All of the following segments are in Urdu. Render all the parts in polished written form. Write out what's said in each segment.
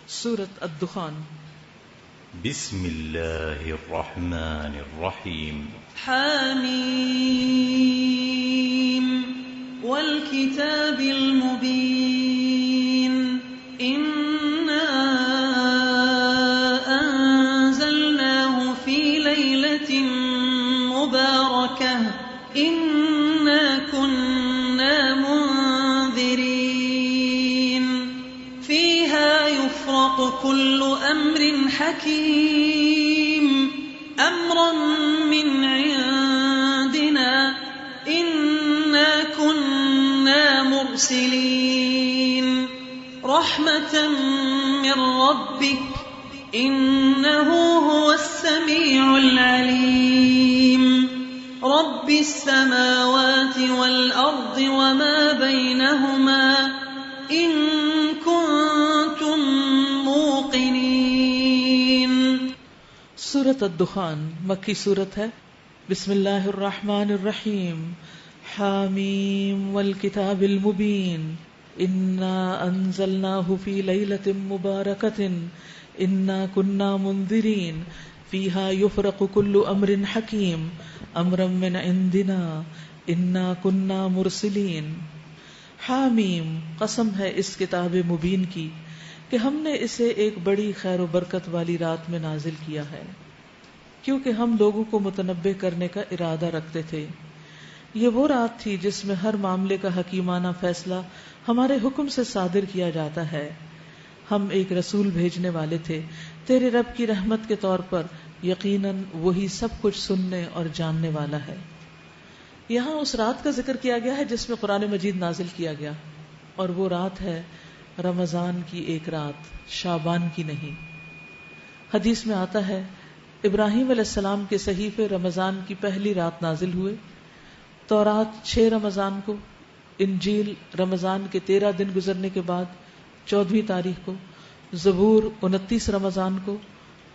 سورة الدخان. بسم اللہ الرحمن الرحیم. حامیم والکتاب المبین انا انزلناه فی لیلۃ مبارکہ انا كنا منذرین فیہا یفرق کل امر حکیم امرا من عندنا انا كنا مرسلین رحمة من ربک انه هو السمیع العلیم رب السماوات والارض وما بینہما ان کنتم موقنین. سورة الدخان مکی سورت ہے. بسم اللہ الرحمن الرحیم. حامیم والکتاب المبین انا انزلناہ فی لیلۃ مبارکۃ انا کنا منذرین فیہا یفرق کل امر حکیم امرا من عندنا انا کنا مرسلین. حامیم قسم ہے اس کتاب مبین کی کہ ہم نے اسے ایک بڑی خیر و برکت والی رات میں نازل کیا ہے، کیونکہ ہم لوگوں کو متنبہ کرنے کا ارادہ رکھتے تھے. یہ وہ رات تھی جس میں ہر معاملے کا حکیمانہ فیصلہ ہمارے حکم سے صادر کیا جاتا ہے. ہم ایک رسول بھیجنے والے تھے تیرے رب کی رحمت کے طور پر، یقیناً وہی سب کچھ سننے اور جاننے والا ہے. یہاں اس رات کا ذکر کیا گیا ہے جس میں قرآن مجید نازل کیا گیا، اور وہ رات ہے رمضان کی ایک رات، شعبان کی نہیں. حدیث میں آتا ہے ابراہیم علیہ السلام کے صحیفے رمضان کی پہلی رات نازل ہوئے، تورات 6 رمضان کو، انجیل رمضان کے 13 دن گزرنے کے بعد 14ویں تاریخ کو، زبور 29 رمضان کو،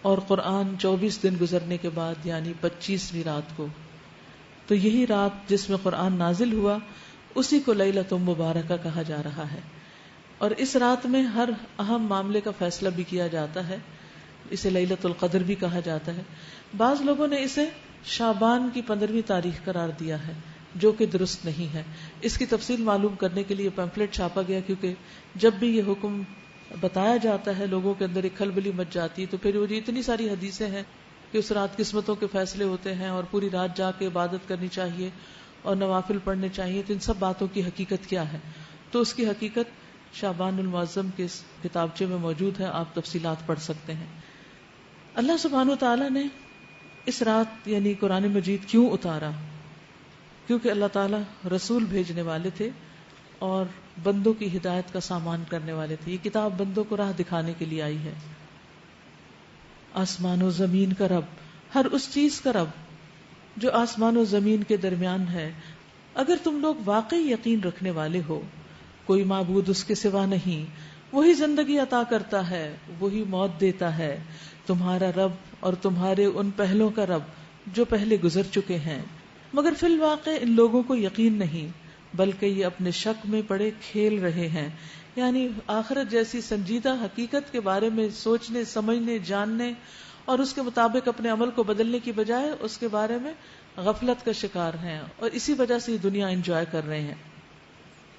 اور قرآن 24 دن گزرنے کے بعد یعنی 25ویں رات کو. تو یہی رات جس میں قرآن نازل ہوا اسی کو لیلۃ مبارکہ کہا جا رہا ہے. اور اس رات میں ہر اہم معاملے کا فیصلہ بھی کیا جاتا ہے. اسے لیلۃ القدر بھی کہا جاتا ہے. بعض لوگوں نے اسے شعبان کی 15ویں تاریخ قرار دیا ہے، جو کہ درست نہیں ہے. اس کی تفصیل معلوم کرنے کے لیے پیمفلٹ چھاپا گیا، کیونکہ جب بھی یہ حکم بتایا جاتا ہے لوگوں کے اندر ایک کھلبلی مچ جاتی ہے. تو پھر وہ اتنی ساری حدیثیں ہیں کہ اس رات قسمتوں کے فیصلے ہوتے ہیں اور پوری رات جا کے عبادت کرنی چاہیے اور نوافل پڑھنے چاہیے. تو ان سب باتوں کی حقیقت کیا ہے؟ تو اس کی حقیقت شعبان المعظم کے کتابچے میں موجود ہے، آپ تفصیلات پڑھ سکتے ہیں. اللہ سبحانہ وتعالیٰ نے اس رات یعنی قرآن مجید کیوں اتارا؟ کیونکہ اللہ تعالیٰ رسول بھیجنے والے تھے اور بندوں کی ہدایت کا سامان کرنے والے تھے. یہ کتاب بندوں کو راہ دکھانے کے لیے آئی ہے. آسمان و زمین کا رب، ہر اس چیز کا رب جو آسمان و زمین کے درمیان ہے. اگر تم لوگ واقعی یقین رکھنے والے ہو، کوئی معبود اس کے سوا نہیں، وہی زندگی عطا کرتا ہے، وہی موت دیتا ہے، تمہارا رب اور تمہارے ان پہلوں کا رب جو پہلے گزر چکے ہیں. مگر فی الواقع ان لوگوں کو یقین نہیں، بلکہ یہ اپنے شک میں پڑے کھیل رہے ہیں. یعنی آخرت جیسی سنجیدہ حقیقت کے بارے میں سوچنے، سمجھنے، جاننے اور اس کے مطابق اپنے عمل کو بدلنے کی بجائے اس کے بارے میں غفلت کا شکار ہیں، اور اسی وجہ سے یہ دنیا انجوائے کر رہے ہیں.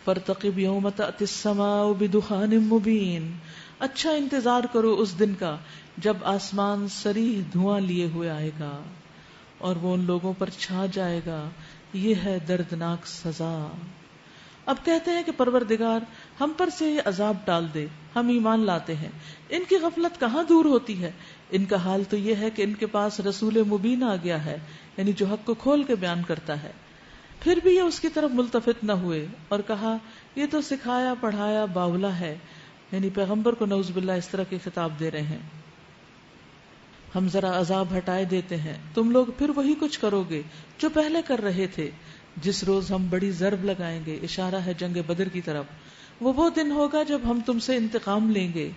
فارتقب یوم تأتی السماء بدخان مبین، اچھا انتظار کرو اس دن کا جب آسمان صریح دھواں لیے ہوئے آئے گا اور وہ ان لوگوں پر چھا جائے گا. یہ ہے دردناک سزا. اب کہتے ہیں کہ پروردگار ہم پر سے یہ عذاب ٹال دے، ہم ایمان لاتے ہیں. ان کی غفلت کہاں دور ہوتی ہے؟ ان کا حال تو یہ ہے کہ ان کے پاس رسول مبین آ گیا ہے، یعنی جو حق کو کھول کے بیان کرتا ہے. پھر بھی یہ اس کی طرف ملتفت نہ ہوئے اور کہا یہ تو سکھایا پڑھایا باولا ہے. یعنی پیغمبر کو نعوذ باللہ اس طرح کے خطاب دے رہے ہیں. ہم ذرا عذاب ہٹائے دیتے ہیں، تم لوگ پھر وہی کچھ کرو گے جو پہلے کر رہے تھے. جس روز ہم بڑی ضرب لگائیں گے، اشارہ ہے جنگ بدر کی طرف، وہ دن ہوگا جب ہم تم سے انتقام لیں گے.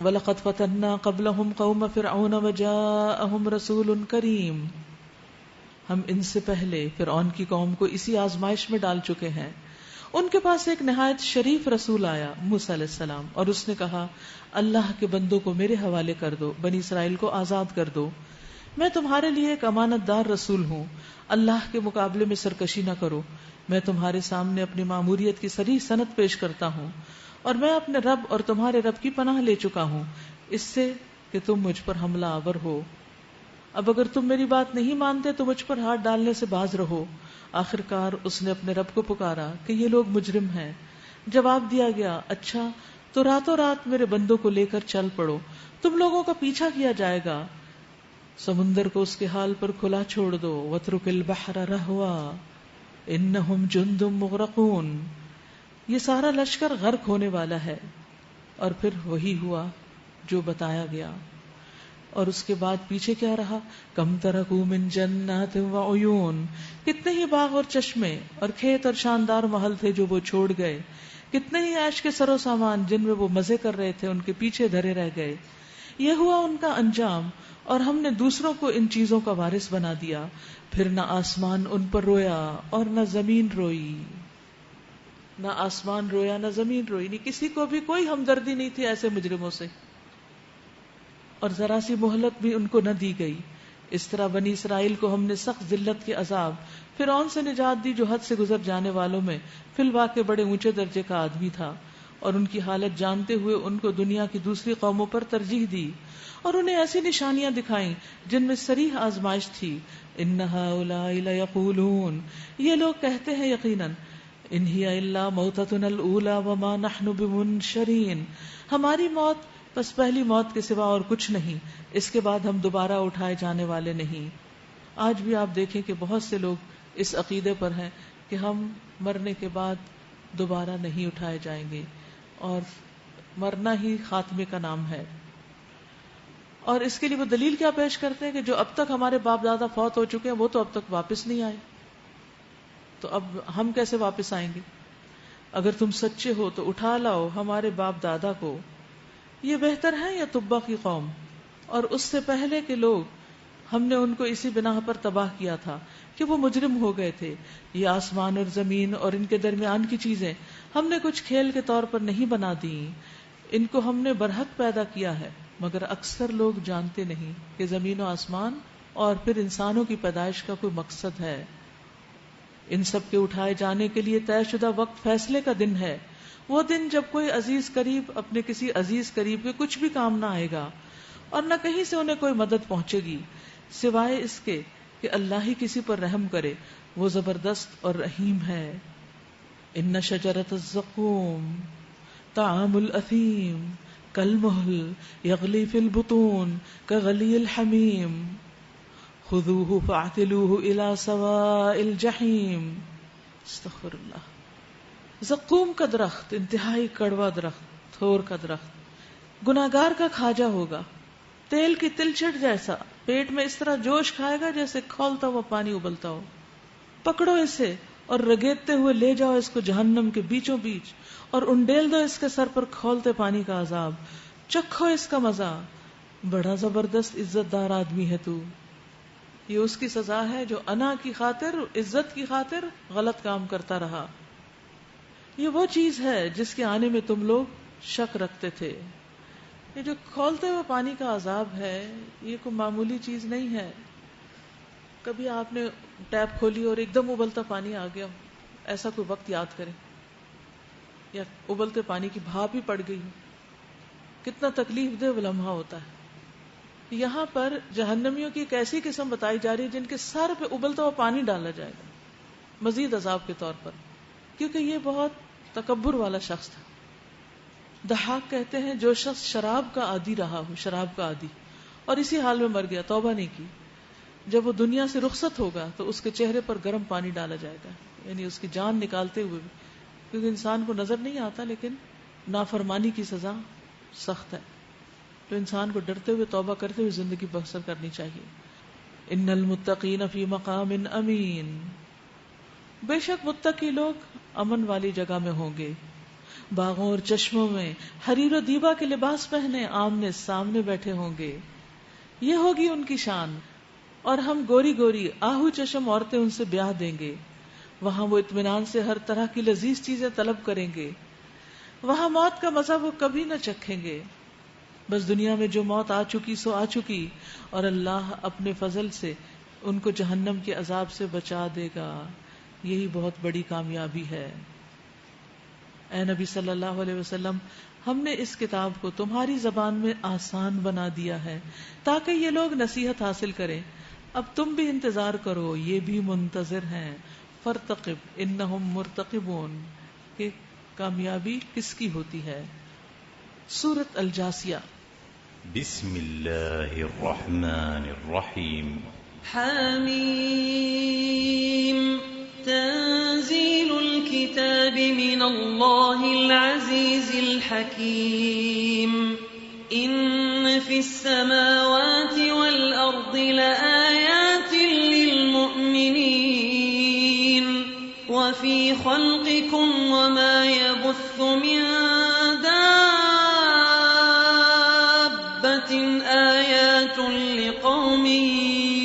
وَلَقَدْ فَتَنَّا قَبْلَهُمْ قَوْمَ فِرْعَوْنَ وَجَاءَهُمْ رَسُولٌ كَرِيمٌ، ہم ان سے پہلے فرعون کی قوم کو اسی آزمائش میں ڈال چکے ہیں، ان کے پاس ایک نہایت شریف رسول آیا موسیٰ علیہ السلام، اور اس نے کہا اللہ کے بندوں کو میرے حوالے کر دو، بنی اسرائیل کو آزاد کر دو، میں تمہارے لیے ایک امانت دار رسول ہوں، اللہ کے مقابلے میں سرکشی نہ کرو، میں تمہارے سامنے اپنی ماموریت کی صریح سند پیش کرتا ہوں، اور میں اپنے رب اور تمہارے رب کی پناہ لے چکا ہوں اس سے کہ تم مجھ پر حملہ آور ہو۔ اب اگر تم میری بات نہیں مانتے تو مجھ پر ہاتھ ڈالنے سے باز رہو۔ آخر کار اس نے اپنے رب کو پکارا کہ یہ لوگ مجرم ہیں۔ جواب دیا گیا اچھا تو راتوں رات میرے بندوں کو لے کر چل پڑو، تم لوگوں کا پیچھا کیا جائے گا، سمندر کو اس کے حال پر کھلا چھوڑ دو، وَاتْرُكِ الْبَحْرَ رَهْوًا إِنَّهُمْ جُندٌ مُغْرَقُونَ، یہ سارا لشکر غرق ہونے والا ہے۔ اور پھر وہی ہوا جو بتایا گیا۔ اور اس کے بعد پیچھے کیا رہا؟ کم ترکوا من جنات وعیون، کتنے ہی باغ اور چشمے اور کھیت اور شاندار محل تھے جو وہ چھوڑ گئے، کتنے ہی عیش کے سر و سامان جن میں وہ مزے کر رہے تھے ان کے پیچھے دھرے رہ گئے۔ یہ ہوا ان کا انجام، اور ہم نے دوسروں کو ان چیزوں کا وارث بنا دیا۔ پھر نہ آسمان ان پر رویا اور نہ زمین روئی، نہ آسمان رویا نہ زمین روئی، نہیں کسی کو بھی کوئی ہمدردی نہیں تھی ایسے مجرموں سے، اور ذرا سی مہلت بھی ان کو نہ دی گئی۔ اس طرح بنی اسرائیل کو ہم نے سخت ذلت کے عذاب، فرعون سے نجات دی جو حد سے گزر جانے والوں میں فی الواقع بڑے اونچے درجے کا آدمی تھا، اور ان کی حالت جانتے ہوئے ان کو دنیا کی دوسری قوموں پر ترجیح دی، اور انہیں ایسی نشانیاں دکھائیں جن میں صریح آزمائش تھی۔ ان ہؤلاء لیقولون، یہ لوگ کہتے ہیں یقیناً، ان ہی الا موتتنا الاولی وما نحن بمنشرین، ہماری موت بس پہلی موت کے سوا اور کچھ نہیں، اس کے بعد ہم دوبارہ اٹھائے جانے والے نہیں۔ آج بھی آپ دیکھیں کہ بہت سے لوگ اس عقیدے پر ہیں کہ ہم مرنے کے بعد دوبارہ نہیں اٹھائے جائیں گے، اور مرنا ہی خاتمے کا نام ہے۔ اور اس کے لیے وہ دلیل کیا پیش کرتے ہیں کہ جو اب تک ہمارے باپ دادا فوت ہو چکے ہیں وہ تو اب تک واپس نہیں آئے، تو اب ہم کیسے واپس آئیں گے؟ اگر تم سچے ہو تو اٹھا لاؤ ہمارے باپ دادا کو، یہ بہتر ہے یا تبا کی قوم، اور اس سے پہلے کے لوگ، ہم نے ان کو اسی بنا پر تباہ کیا تھا کہ وہ مجرم ہو گئے تھے۔ یہ آسمان اور زمین اور ان کے درمیان کی چیزیں ہم نے کچھ کھیل کے طور پر نہیں بنا دی، ان کو ہم نے برحق پیدا کیا ہے، مگر اکثر لوگ جانتے نہیں کہ زمین و آسمان اور پھر انسانوں کی پیدائش کا کوئی مقصد ہے۔ ان سب کے اٹھائے جانے کے لیے طے شدہ وقت فیصلے کا دن ہے، وہ دن جب کوئی عزیز قریب اپنے کسی عزیز قریب کے کچھ بھی کام نہ آئے گا، اور نہ کہیں سے انہیں کوئی مدد پہنچے گی سوائے اس کے کہ اللہ ہی کسی پر رحم کرے، وہ زبردست اور رحیم ہے۔ ان شجرۃ الزقوم طعام الاثیم کالمہل یغلی فی البطون کغلی الحمیم خذوہ فاعتلوہ الی سواء الجحیم۔ استغفر اللہ۔ زقوم کا درخت انتہائی کڑوا درخت، تھور کا درخت، گناہگار کا کھاجا ہوگا، تیل کی تلچھٹ جیسا، پیٹ میں اس طرح جوش کھائے گا جیسے کھولتا ہوا پانی ابلتا ہو۔ پکڑو اسے اور رگیدتے ہوئے لے جاؤ اس کو جہنم کے بیچوں بیچ، اور انڈیل دو اس کے سر پر کھولتے پانی کا عذاب، چکھو اس کا مزہ، بڑا زبردست عزت دار آدمی ہے تو۔ یہ اس کی سزا ہے جو انا کی خاطر، عزت کی خاطر غلط کام کرتا رہا۔ یہ وہ چیز ہے جس کے آنے میں تم لوگ شک رکھتے تھے۔ یہ جو کھولتے ہوئے پانی کا عذاب ہے یہ کوئی معمولی چیز نہیں ہے۔ کبھی آپ نے ٹیپ کھولی اور ایک دم ابلتا پانی آ گیا، ایسا کوئی وقت یاد کریں، یا ابلتے پانی کی بھاپ ہی پڑ گئی، کتنا تکلیف دہ لمحہ ہوتا ہے۔ یہاں پر جہنمیوں کی ایک ایسی قسم بتائی جا رہی ہے جن کے سر پہ ابلتا ہوا پانی ڈالا جائے گا مزید عذاب کے طور پر، کیونکہ یہ بہت تکبر والا شخص تھا۔ ضحاک کہتے ہیں جو شخص شراب کا عادی رہا ہو، شراب کا عادی، اور اسی حال میں مر گیا، توبہ نہیں کی، جب وہ دنیا سے رخصت ہوگا تو اس کے چہرے پر گرم پانی ڈالا جائے گا، یعنی اس کی جان نکالتے ہوئے بھی، کیونکہ انسان کو نظر نہیں آتا لیکن نافرمانی کی سزا سخت ہے، تو انسان کو ڈرتے ہوئے توبہ کرتے ہوئے زندگی بسر کرنی چاہیے۔ ان المتقین فی مقام امین، بے شک متقی لوگ امن والی جگہ میں ہوں گے، باغوں اور چشموں میں حریر و دیبا کے لباس پہنے آمنے سامنے بیٹھے ہوں گے، یہ ہوگی ان کی شان، اور ہم گوری گوری آہو چشم عورتیں ان سے بیاہ دیں گے، وہاں وہ اطمینان سے ہر طرح کی لذیذ چیزیں طلب کریں گے. وہاں موت کا مزہ وہ کبھی نہ چکھیں گے. بس دنیا میں جو موت آ چکی سو آ چکی، اور اللہ اپنے فضل سے ان کو جہنم کے عذاب سے بچا دے گا. یہی بہت بڑی کامیابی ہے. اے نبی صلی اللہ علیہ وسلم، ہم نے اس کتاب کو تمہاری زبان میں آسان بنا دیا ہے تاکہ یہ لوگ نصیحت حاصل کریں. اب تم بھی انتظار کرو، یہ بھی منتظر ہیں. فرتقب انہم مرتقبون، کہ کامیابی کس کی ہوتی ہے. سورۃ الجاثیہ. بسم اللہ الرحمن الرحیم. حمیم تنزیل الكتاب من اللہ العزیز الحکیم. ان فی السماوات والارض لآیات للمؤمنین وفی خلقکم وما یبث من دابة آیات لقوم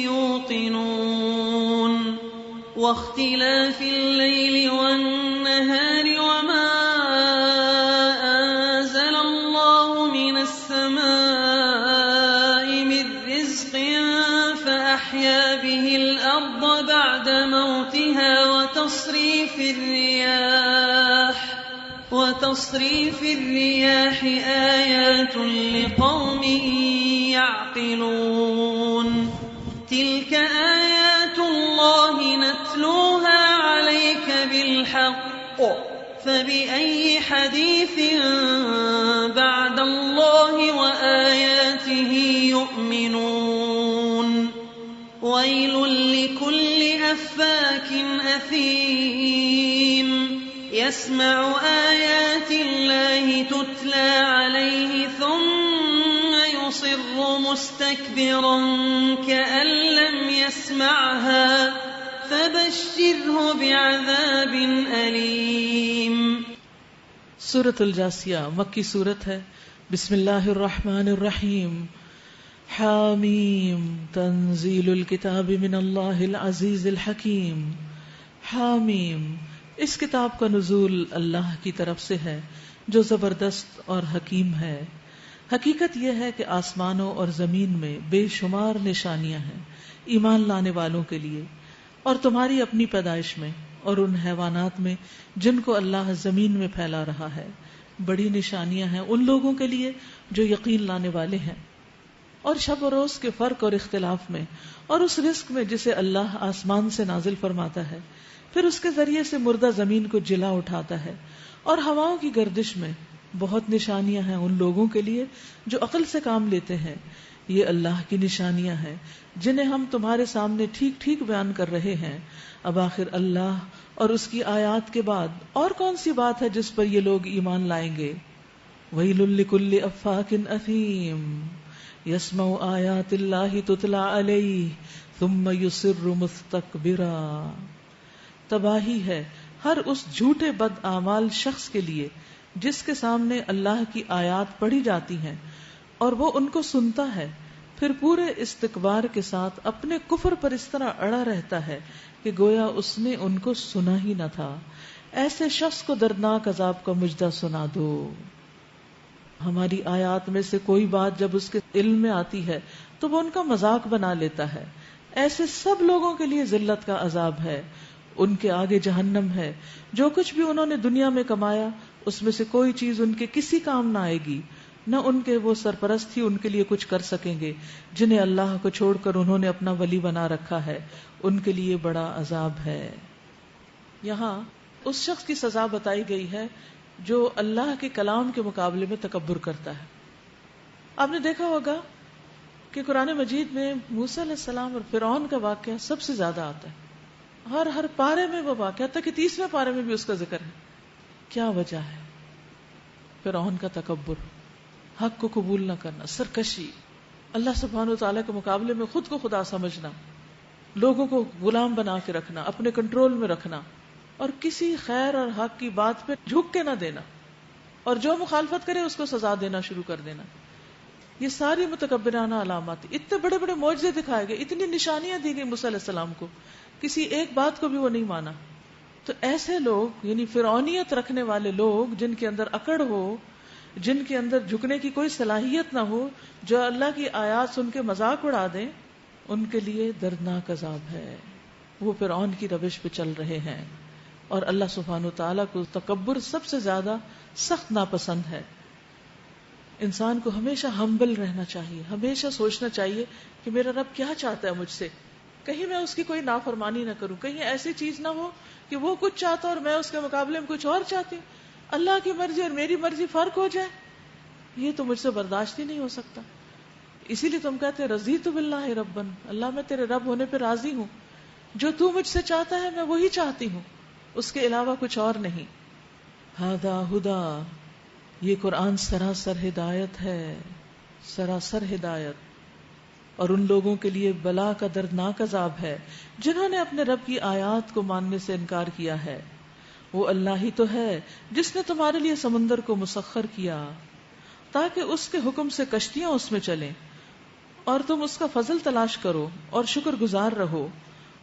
یوقنون. واختلاف الليل والنهار وما أنزل الله من السماء من رزق فأحيا به الأرض بعد موتها وتصريف الرياح آيات لقوم يعقلون. تلك آيات الله نتلوها عليك بالحق فبأي حديث بعد الله وآياته يؤمنون. ويل لكل أفاك أثيم يسمع آيات الله تتلى عليه ثم يصر مستكبرا كأن لم يسمعها فبشره بعذاب أليم. سورۃ الجاثیہ مکی سورت ہے. بسم اللہ الرحمن الرحیم. حامیم تنزیل الکتاب من اللہ العزیز الحکیم. حامیم، اس کتاب کا نزول اللہ کی طرف سے ہے جو زبردست اور حکیم ہے. حقیقت یہ ہے کہ آسمانوں اور زمین میں بے شمار نشانیاں ہیں ایمان لانے والوں کے لیے، اور تمہاری اپنی پیدائش میں اور ان حیوانات میں جن کو اللہ زمین میں پھیلا رہا ہے. بڑی نشانیاں ہیں ان لوگوں کے لیے جو یقین لانے والے ہیں. اور شب و روز کے فرق اور اختلاف میں، اور اس رزق میں جسے اللہ آسمان سے نازل فرماتا ہے، پھر اس کے ذریعے سے مردہ زمین کو جلا اٹھاتا ہے، اور ہواؤں کی گردش میں بہت نشانیاں ہیں ان لوگوں کے لیے جو عقل سے کام لیتے ہیں. یہ اللہ کی نشانیاں ہیں جنہیں ہم تمہارے سامنے ٹھیک ٹھیک بیان کر رہے ہیں. اب آخر اللہ اور اس کی آیات کے بعد اور کون سی بات ہے جس پر یہ لوگ ایمان لائیں گے؟ وَيْلٌ لِكُلِّ أَفَّاكٍ أَثِيمٍ يَسْمَعُ آیَاتِ اللَّهِ تُتْلَى عَلَيْهِ ثُمَّ يُصِرُّ مُسْتَكْبِرًا. تباہی ہے ہر اس جھوٹے بد اعمال شخص کے لیے جس کے سامنے اللہ کی آیات پڑھی جاتی ہیں اور وہ ان کو سنتا ہے، پھر پورے استکبار کے ساتھ اپنے کفر پر اس طرح اڑا رہتا ہے کہ گویا اس نے ان کو سنا ہی نہ تھا. ایسے شخص کو دردناک عذاب کا مجدہ سنا دو. ہماری آیات میں سے کوئی بات جب اس کے علم میں آتی ہے تو وہ ان کا مذاق بنا لیتا ہے. ایسے سب لوگوں کے لیے ذلت کا عذاب ہے. ان کے آگے جہنم ہے. جو کچھ بھی انہوں نے دنیا میں کمایا اس میں سے کوئی چیز ان کے کسی کام نہ آئے گی، نہ ان کے وہ سرپرست ہی ان کے لیے کچھ کر سکیں گے جنہیں اللہ کو چھوڑ کر انہوں نے اپنا ولی بنا رکھا ہے. ان کے لیے بڑا عذاب ہے. یہاں اس شخص کی سزا بتائی گئی ہے جو اللہ کے کلام کے مقابلے میں تکبر کرتا ہے. آپ نے دیکھا ہوگا کہ قرآن مجید میں موسیٰ علیہ السلام اور فرعون کا واقعہ سب سے زیادہ آتا ہے. ہر پارے میں وہ واقعہ تک کہ 30ویں پارے میں بھی اس کا ذکر ہے. کیا وجہ ہے؟ فرعون کا تکبر، حق کو قبول نہ کرنا، سرکشی، اللہ سبحانہ و تعالیٰ کے مقابلے میں خود کو خدا سمجھنا، لوگوں کو غلام بنا کے رکھنا، اپنے کنٹرول میں رکھنا، اور کسی خیر اور حق کی بات پہ جھک کے نہ دینا، اور جو مخالفت کرے اس کو سزا دینا شروع کر دینا. یہ ساری متکبرانہ علامات، اتنے بڑے بڑے معجزے دکھائے گئے، اتنی نشانیاں دی گئی موسیٰ علیہ السلام کو، کسی ایک بات کو بھی وہ نہیں مانا. تو ایسے لوگ یعنی فرعونیت رکھنے والے لوگ، جن کے اندر اکڑ ہو، جن کے اندر جھکنے کی کوئی صلاحیت نہ ہو، جو اللہ کی آیات سن کے مذاق اڑا دیں، ان کے لیے دردناک عذاب ہے. وہ فرعون کی روش پہ چل رہے ہیں، اور اللہ سبحانہ وتعالیٰ کو تکبر سب سے زیادہ سخت ناپسند ہے. انسان کو ہمیشہ ہمبل رہنا چاہیے، ہمیشہ سوچنا چاہیے کہ میرا رب کیا چاہتا ہے مجھ سے، کہیں میں اس کی کوئی نافرمانی نہ کروں، کہیں ایسی چیز نہ ہو کہ وہ کچھ چاہتا اور میں اس کے مقابلے میں کچھ اور چاہتی ہوں، اللہ کی مرضی اور میری مرضی فرق ہو جائے. یہ تو مجھ سے برداشت ہی نہیں ہو سکتا. اسی لیے تم کہتے رضیت باللہ ربن، اللہ میں تیرے رب ہونے پہ راضی ہوں، جو تو مجھ سے چاہتا ہے میں وہی چاہتی ہوں، اس کے علاوہ کچھ اور نہیں. ھذا ھدی، یہ قرآن سراسر ہدایت ہے، سراسر ہدایت. اور ان لوگوں کے لیے بلا کا دردناک عذاب ہے جنہوں نے اپنے رب کی آیات کو ماننے سے انکار کیا ہے. وہ اللہ ہی تو ہے جس نے تمہارے لیے سمندر کو مسخر کیا تاکہ اس کے حکم سے کشتیاں اس میں چلیں، اور تم اس کا فضل تلاش کرو اور شکر گزار رہو.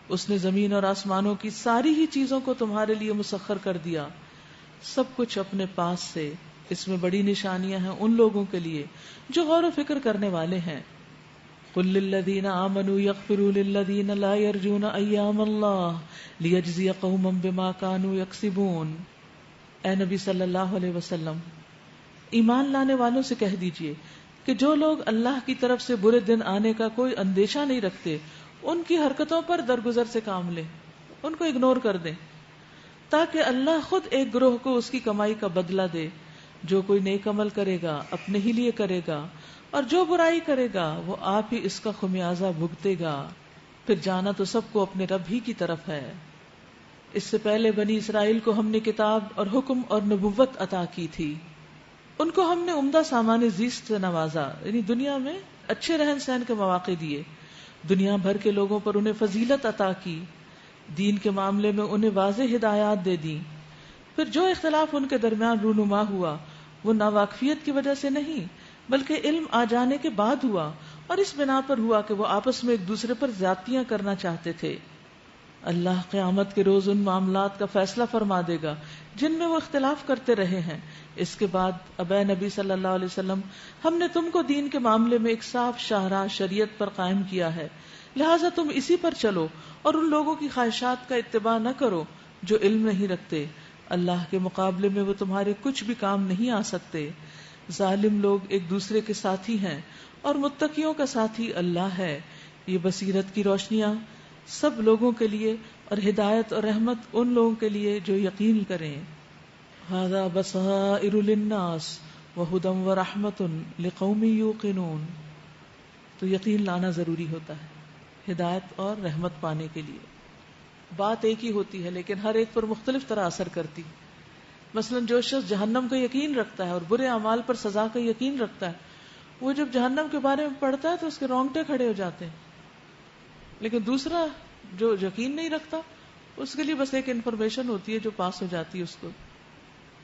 اس نے زمین اور آسمانوں کی ساری ہی چیزوں کو تمہارے لیے مسخر کر دیا، سب کچھ اپنے پاس سے. اس میں بڑی نشانیاں ہیں ان لوگوں کے لیے جو غور و فکر کرنے والے ہیں. قل للذین آمنوا یغفروا للذین لا یرجون ایام اللہ لیجزی قوما بما کانوا یکسبون. اے نبی صلی اللہ علیہ وسلم، ایمان لانے والوں سے کہہ دیجئے کہ جو لوگ اللہ کی طرف سے برے دن آنے کا کوئی اندیشہ نہیں رکھتے، ان کی حرکتوں پر درگزر سے کام لیں، ان کو اگنور کر دیں، تاکہ اللہ خود ایک گروہ کو اس کی کمائی کا بدلہ دے. جو کوئی نیک عمل کرے گا اپنے ہی لیے کرے گا، اور جو برائی کرے گا وہ آپ ہی اس کا خمیازہ بھگتے گا. پھر جانا تو سب کو اپنے رب ہی کی طرف ہے. اس سے پہلے بنی اسرائیل کو ہم نے کتاب اور حکم اور نبوت عطا کی تھی. ان کو ہم نے عمدہ سامان زیست سے نوازا، یعنی دنیا میں اچھے رہن سہن کے مواقع دیے، دنیا بھر کے لوگوں پر انہیں فضیلت عطا کی، دین کے معاملے میں انہیں واضح ہدایات دے دی. پھر جو اختلاف ان کے درمیان رونما ہوا وہ ناواقفیت کی وجہ سے نہیں بلکہ علم آ جانے کے بعد ہوا، اور اس بنا پر ہوا کہ وہ آپس میں ایک دوسرے پر زیادتیاں کرنا چاہتے تھے. اللہ قیامت کے روز ان معاملات کا فیصلہ فرما دے گا جن میں وہ اختلاف کرتے رہے ہیں. اس کے بعد اب اے نبی صلی اللہ علیہ وسلم، ہم نے تم کو دین کے معاملے میں ایک صاف شاہراہ شریعت پر قائم کیا ہے، لہٰذا تم اسی پر چلو اور ان لوگوں کی خواہشات کا اتباع نہ کرو جو علم نہیں رکھتے. اللہ کے مقابلے میں وہ تمہارے کچھ بھی کام نہیں آ سکتے. ظالم لوگ ایک دوسرے کے ساتھی ہیں اور متقیوں کا ساتھی اللہ ہے. یہ بصیرت کی روشنیاں سب لوگوں کے لیے اور ہدایت اور رحمت ان لوگوں کے لیے جو یقین کریں. ھذا بصائر للناس وہدی ورحمۃ لقوم یوقنون. تو یقین لانا ضروری ہوتا ہے ہدایت اور رحمت پانے کے لیے. بات ایک ہی ہوتی ہے لیکن ہر ایک پر مختلف طرح اثر کرتی. مثلا جو شخص جہنم کا یقین رکھتا ہے اور برے اعمال پر سزا کا یقین رکھتا ہے، وہ جب جہنم کے بارے میں پڑھتا ہے تو اس کے رونگٹے کھڑے ہو جاتے ہیں. لیکن دوسرا جو یقین نہیں رکھتا، اس کے لیے بس ایک انفارمیشن ہوتی ہے جو پاس ہو جاتی ہے اس کو.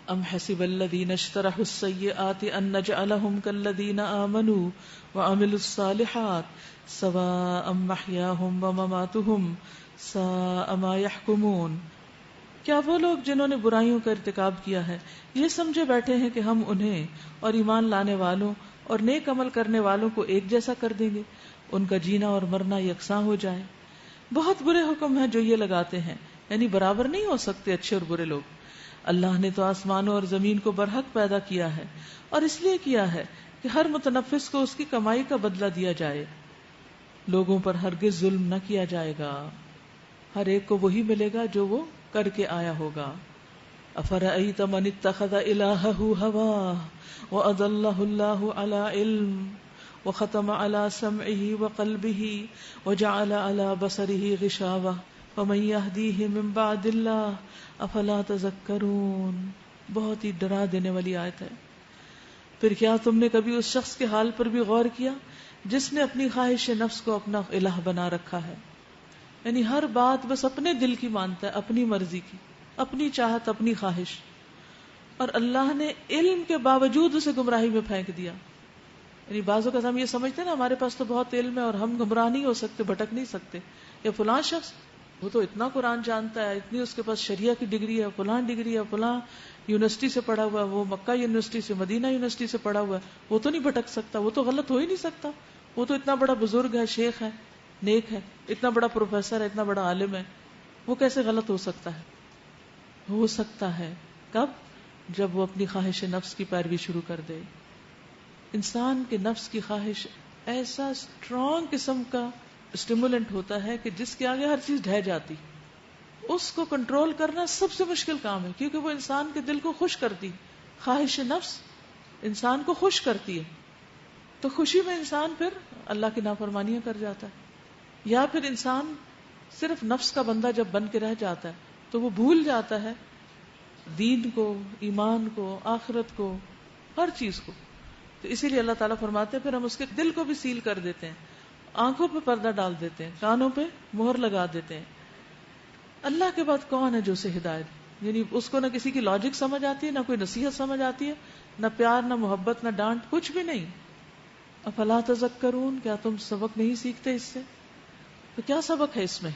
ام حسب الذین اشترحوا السیئات ان نجعلہم کالذین آمنوا وعملوا الصالحات سواء محیاہم ومماتہم ساء ما یحکمون. کیا وہ لوگ جنہوں نے برائیوں کا ارتکاب کیا ہے یہ سمجھے بیٹھے ہیں کہ ہم انہیں اور ایمان لانے والوں اور نیک عمل کرنے والوں کو ایک جیسا کر دیں گے، ان کا جینا اور مرنا یکساں ہو جائے. بہت برے حکم ہیں جو یہ لگاتے ہیں، یعنی برابر نہیں ہو سکتے اچھے اور برے لوگ. اللہ نے تو آسمانوں اور زمین کو برحق پیدا کیا ہے، اور اس لیے کیا ہے کہ ہر متنفس کو اس کی کمائی کا بدلہ دیا جائے. لوگوں پر ہرگز ظلم نہ کیا جائے گا، ہر ایک کو وہی ملے گا جو وہ کر کے آیا ہوگا. افرأیت من اتخذ الہہ ہواہ واضلہ اللہ علی علم وختم علی سمعہ وقلبہ وجعل علی بصرہ غشاوہ ومن یہدیہ من بعد اللہ افلا تذکرون. بہت ہی ڈرا دینے والی آیت ہے. پھر کیا تم نے کبھی اس شخص کے حال پر بھی غور کیا جس نے اپنی خواہش نفس کو اپنا الہ بنا رکھا ہے، یعنی ہر بات بس اپنے دل کی مانتا ہے، اپنی مرضی کی، اپنی چاہت، اپنی خواہش. اور اللہ نے علم کے باوجود اسے گمراہی میں پھینک دیا. یعنی بعض اوقات ہم یہ سمجھتے ہیں نا ہمارے پاس تو بہت علم ہے اور ہم گمراہ نہیں ہو سکتے، بھٹک نہیں سکتے، یا فلاں شخص وہ تو اتنا قرآن جانتا ہے، اتنی اس کے پاس شریعہ کی ڈگری ہے، فلاں ڈگری ہے، فلاں یونیورسٹی سے پڑھا ہوا ہے، وہ مکہ یونیورسٹی سے، مدینہ یونیورسٹی سے پڑھا ہوا ہے، وہ تو نہیں بھٹک سکتا، وہ تو غلط ہو ہی نہیں سکتا، وہ تو اتنا بڑا بزرگ ہے، شیخ ہے، نیک ہے، اتنا بڑا پروفیسر ہے، اتنا بڑا عالم ہے، وہ کیسے غلط ہو سکتا ہے؟ ہو سکتا ہے کب؟ جب وہ اپنی خواہش نفس کی پیروی شروع کر دے. انسان کے نفس کی خواہش ایسا اسٹرانگ قسم کا اسٹیمولنٹ ہوتا ہے کہ جس کے آگے ہر چیز ڈھہ جاتی. اس کو کنٹرول کرنا سب سے مشکل کام ہے، کیونکہ وہ انسان کے دل کو خوش کرتی. خواہش نفس انسان کو خوش کرتی ہے، تو خوشی میں انسان پھر اللہ کی نافرمانیاں کر جاتا ہے. یا پھر انسان صرف نفس کا بندہ جب بن کے رہ جاتا ہے تو وہ بھول جاتا ہے دین کو، ایمان کو، آخرت کو، ہر چیز کو. تو اسی لیے اللہ تعالیٰ فرماتے ہیں پھر ہم اس کے دل کو بھی سیل کر دیتے ہیں، آنکھوں پہ پردہ ڈال دیتے ہیں، کانوں پہ مہر لگا دیتے ہیں. اللہ کے بعد کون ہے جو اسے ہدایت، یعنی اس کو نہ کسی کی لاجک سمجھ آتی ہے، نہ کوئی نصیحت سمجھ آتی ہے، نہ پیار، نہ محبت، نہ ڈانٹ، کچھ بھی نہیں. افلا تذکرون، کیا تم سبق نہیں سیکھتے اس سے؟ تو کیا سبق ہے اس میں؟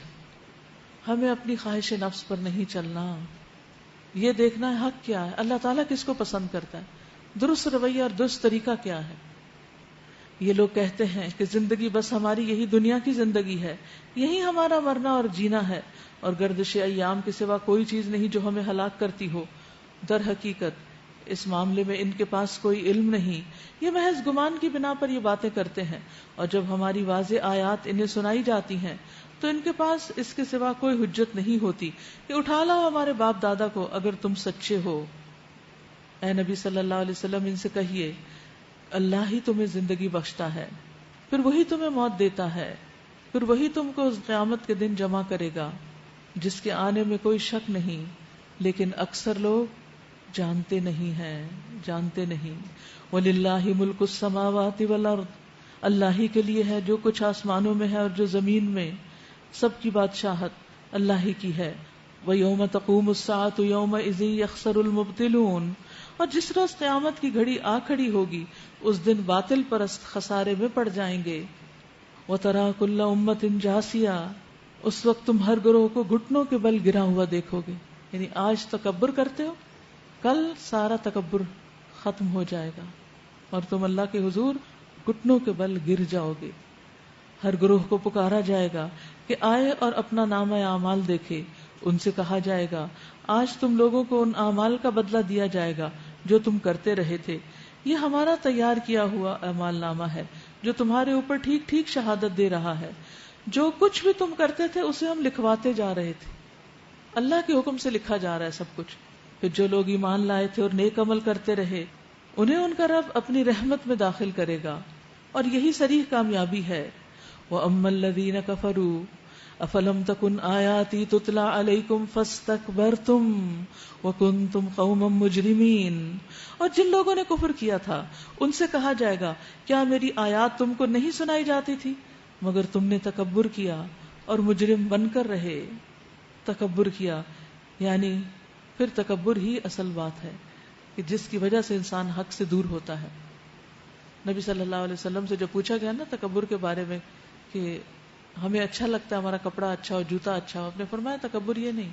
ہمیں اپنی خواہش نفس پر نہیں چلنا، یہ دیکھنا ہے حق کیا ہے، اللہ تعالیٰ کس کو پسند کرتا ہے، درست رویہ اور درست طریقہ کیا ہے. یہ لوگ کہتے ہیں کہ زندگی بس ہماری یہی دنیا کی زندگی ہے، یہی ہمارا مرنا اور جینا ہے، اور گردش ایام کے سوا کوئی چیز نہیں جو ہمیں ہلاک کرتی ہو. در حقیقت اس معاملے میں ان کے پاس کوئی علم نہیں، یہ محض گمان کی بنا پر یہ باتیں کرتے ہیں، اور جب ہماری واضح آیات انہیں سنائی جاتی ہیں تو ان کے پاس اس کے سوا کوئی حجت نہیں ہوتی کہ اٹھا لاؤ ہمارے باپ دادا کو اگر تم سچے ہو. اے نبی صلی اللہ علیہ وسلم ان سے کہیے اللہ ہی تمہیں زندگی بخشتا ہے، پھر وہی تمہیں موت دیتا ہے، پھر وہی تم کو قیامت کے دن جمع کرے گا جس کے آنے میں کوئی شک نہیں، لیکن اکثر لوگ جانتے نہیں. وَلِلَّهِ مُلْكُ السَّمَاوَاتِ وَالْأَرْضِ، اللہ ہی کے لیے ہے جو کچھ آسمانوں میں ہے اور جو زمین میں، سب کی بادشاہت اللہ ہی کی ہے. وَيَوْمَ تَقُومُ السَّاعَةُ يَوْمَئِذٍ يَخْسَرُ الْمُبْطِلُونَ، اور جس روز قیامت کی گھڑی آ کھڑی ہوگی اس دن باطل پرست خسارے میں پڑ جائیں گے. وَتَرَى كُلَّ أُمَّةٍ جَاثِيَةً، اس وقت تم ہر گروہ کو گھٹنوں کے بل گرا ہوا دیکھو گے. یعنی آج تکبر کرتے ہو، کل سارا تکبر ختم ہو جائے گا اور تم اللہ کے حضور گھٹنوں کے بل گر جاؤ گے. ہر گروہ کو پکارا جائے گا کہ آئے اور اپنا نامہ اعمال دیکھے. ان سے کہا جائے گا آج تم لوگوں کو ان اعمال کا بدلہ دیا جائے گا جو تم کرتے رہے تھے. یہ ہمارا تیار کیا ہوا اعمال نامہ ہے جو تمہارے اوپر ٹھیک ٹھیک شہادت دے رہا ہے. جو کچھ بھی تم کرتے تھے اسے ہم لکھواتے جا رہے تھے. اللہ کے حکم سے لکھا جا رہا ہے سب کچھ. پھر جو لوگ ایمان لائے تھے اور نیک عمل کرتے رہے انہیں ان کا رب اپنی رحمت میں داخل کرے گا، اور یہی صریح کامیابی ہے. وَأَمَّا الَّذِينَ كَفَرُوا أَفَلَمْ تَكُنْ آيَاتِي تُتْلَى عَلَيْكُمْ فَاسْتَكْبَرْتُمْ وَكُنْتُمْ قَوْمًا مُجْرِمِينَ، اور جن لوگوں نے کفر کیا تھا ان سے کہا جائے گا کیا میری آیات تم کو نہیں سنائی جاتی تھی مگر تم نے تکبر کیا اور مجرم بن کر رہے. تکبر کیا یعنی پھر تکبر ہی اصل بات ہے کہ جس کی وجہ سے انسان حق سے دور ہوتا ہے. نبی صلی اللہ علیہ وسلم سے جب پوچھا گیا نا تکبر کے بارے میں کہ ہمیں اچھا لگتا ہے ہمارا کپڑا اچھا ہو، جوتا اچھا ہو، آپ نے فرمایا تکبر یہ نہیں.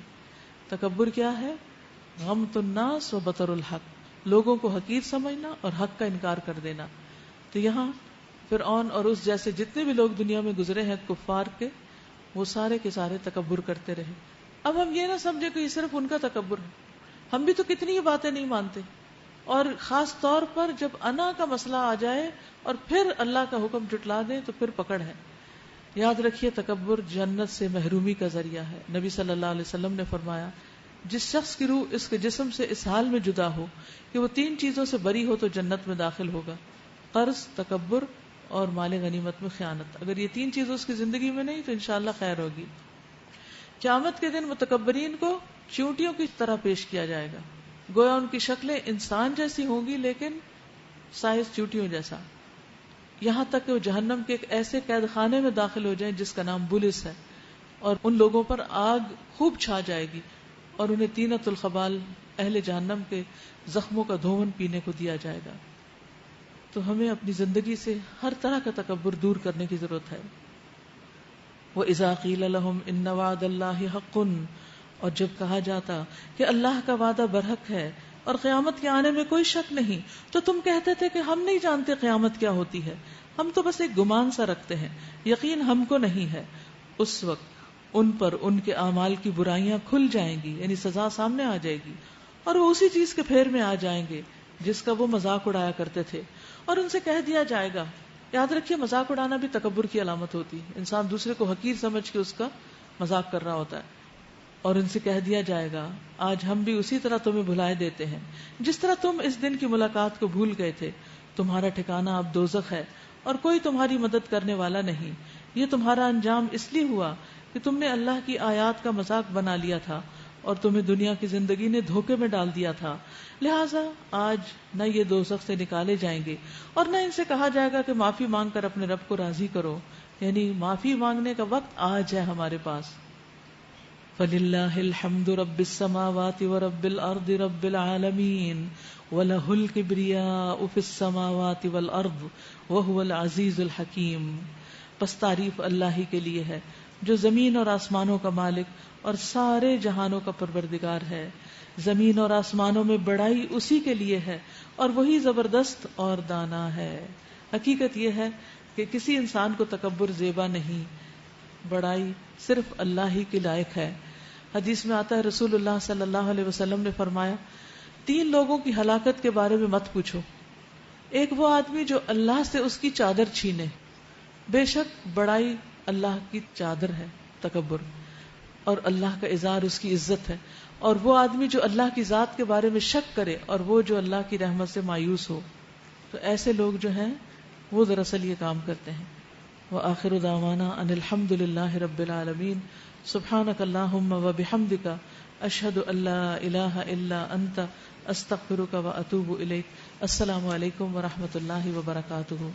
تکبر کیا ہے؟ غمط الناس و بطر الحق، لوگوں کو حقیر سمجھنا اور حق کا انکار کر دینا. تو یہاں فرعون اور اس جیسے جتنے بھی لوگ دنیا میں گزرے ہیں کفار کے، وہ سارے کے سارے تکبر کرتے رہے. اب ہم یہ نہ سمجھے کہ یہ صرف ان کا تکبر ہے، ہم بھی تو کتنی ہی باتیں نہیں مانتے، اور خاص طور پر جب انا کا مسئلہ آ جائے اور پھر اللہ کا حکم جھٹلا دیں تو پھر پکڑ ہے. یاد رکھیے تکبر جنت سے محرومی کا ذریعہ ہے. نبی صلی اللہ علیہ وسلم نے فرمایا جس شخص کی روح اس کے جسم سے اس حال میں جدا ہو کہ وہ 3 چیزوں سے بری ہو تو جنت میں داخل ہوگا: قرض، تکبر اور مال غنیمت میں خیانت. اگر یہ 3 چیزیں اس کی زندگی میں نہیں تو انشاءاللہ خیر ہوگی. قیامت کے دن متکبرین کو چیونٹیوں کی طرح پیش کیا جائے گا، گویا ان کی شکلیں انسان جیسی ہوں گی لیکن سائز چیونٹیوں جیسا، یہاں تک کہ وہ جہنم کے ایک ایسے قید خانے میں داخل ہو جائیں جس کا نام بلس ہے، اور ان لوگوں پر آگ خوب چھا جائے گی اور انہیں طینۃ الخبال اہل جہنم کے زخموں کا دھون پینے کو دیا جائے گا. تو ہمیں اپنی زندگی سے ہر طرح کا تکبر دور کرنے کی ضرورت ہے. وَإِذَا قِيلَ لَهُمْ إِنَّ وَعْدَ اللَّهِ حَقٌّ، اور جب کہا جاتا کہ اللہ کا وعدہ برحق ہے اور قیامت کے آنے میں کوئی شک نہیں، تو تم کہتے تھے کہ ہم نہیں جانتے قیامت کیا ہوتی ہے، ہم تو بس ایک گمان سا رکھتے ہیں، یقین ہم کو نہیں ہے۔ اس وقت ان پر ان کے اعمال کی برائیاں کھل جائیں گی، یعنی سزا سامنے آ جائے گی، اور وہ اسی چیز کے پھیر میں آ جائیں گے جس کا وہ مذاق اڑایا کرتے تھے، اور ان سے کہہ دیا جائے گا۔ یاد رکھیے مذاق اڑانا بھی تکبر کی علامت ہوتی ہے، انسان دوسرے کو حقیر سمجھ کے اس کا مذاق کر رہا ہوتا ہے۔ اور ان سے کہہ دیا جائے گا آج ہم بھی اسی طرح تمہیں بھلائے دیتے ہیں جس طرح تم اس دن کی ملاقات کو بھول گئے تھے، تمہارا ٹھکانہ اب دوزخ ہے اور کوئی تمہاری مدد کرنے والا نہیں۔ یہ تمہارا انجام اس لیے ہوا کہ تم نے اللہ کی آیات کا مذاق بنا لیا تھا اور تمہیں دنیا کی زندگی نے دھوکے میں ڈال دیا تھا، لہٰذا آج نہ یہ دوزخ سے نکالے جائیں گے اور نہ ان سے کہا جائے گا کہ معافی مانگ کر اپنے رب کو راضی کرو، یعنی معافی مانگنے کا وقت آج ہے ہمارے پاس۔ فَلِلَّهِ الْحَمْدُ رَبِّ السَّمَاوَاتِ وَرَبِّ الْأَرْضِ رَبِّ الْعَالَمِينَ وَلَهُ الْكِبْرِيَاءُ فِي السَّمَاوَاتِ وَالْأَرْضِ وَهُوَ الْعَزِيزُ الْحَكِيمُ۔ پس تعریف اللہ ہی کے لیے ہے جو زمین اور آسمانوں کا مالک اور سارے جہانوں کا پروردگار ہے۔ زمین اور آسمانوں میں بڑائی اسی کے لیے ہے اور وہی زبردست اور دانا ہے۔ حقیقت یہ ہے کہ کسی انسان کو تکبر زیبا نہیں، بڑائی صرف اللہ ہی کے لائق ہے۔ حدیث میں آتا ہے رسول اللہ صلی اللہ علیہ وسلم نے فرمایا 3 لوگوں کی ہلاکت کے بارے میں مت پوچھو، ایک وہ آدمی جو اللہ سے اس کی چادر چھینے، بے شک بڑائی اللہ کی چادر ہے تکبر، اور اللہ کا ازار اس کی عزت ہے، اور وہ آدمی جو اللہ کی ذات کے بارے میں شک کرے اور وہ جو اللہ کی رحمت سے مایوس ہو۔ تو ایسے لوگ جو ہیں وہ دراصل یہ کام کرتے ہیں۔ وآخر دعوانا ان الحمد للہ رب العالمین، سبحانک اللہم وبحمدک، اشہد ان لا الہ الا انت، استغفرک واتوب الیک۔ السلام علیکم ورحمۃ اللہ وبرکاتہ۔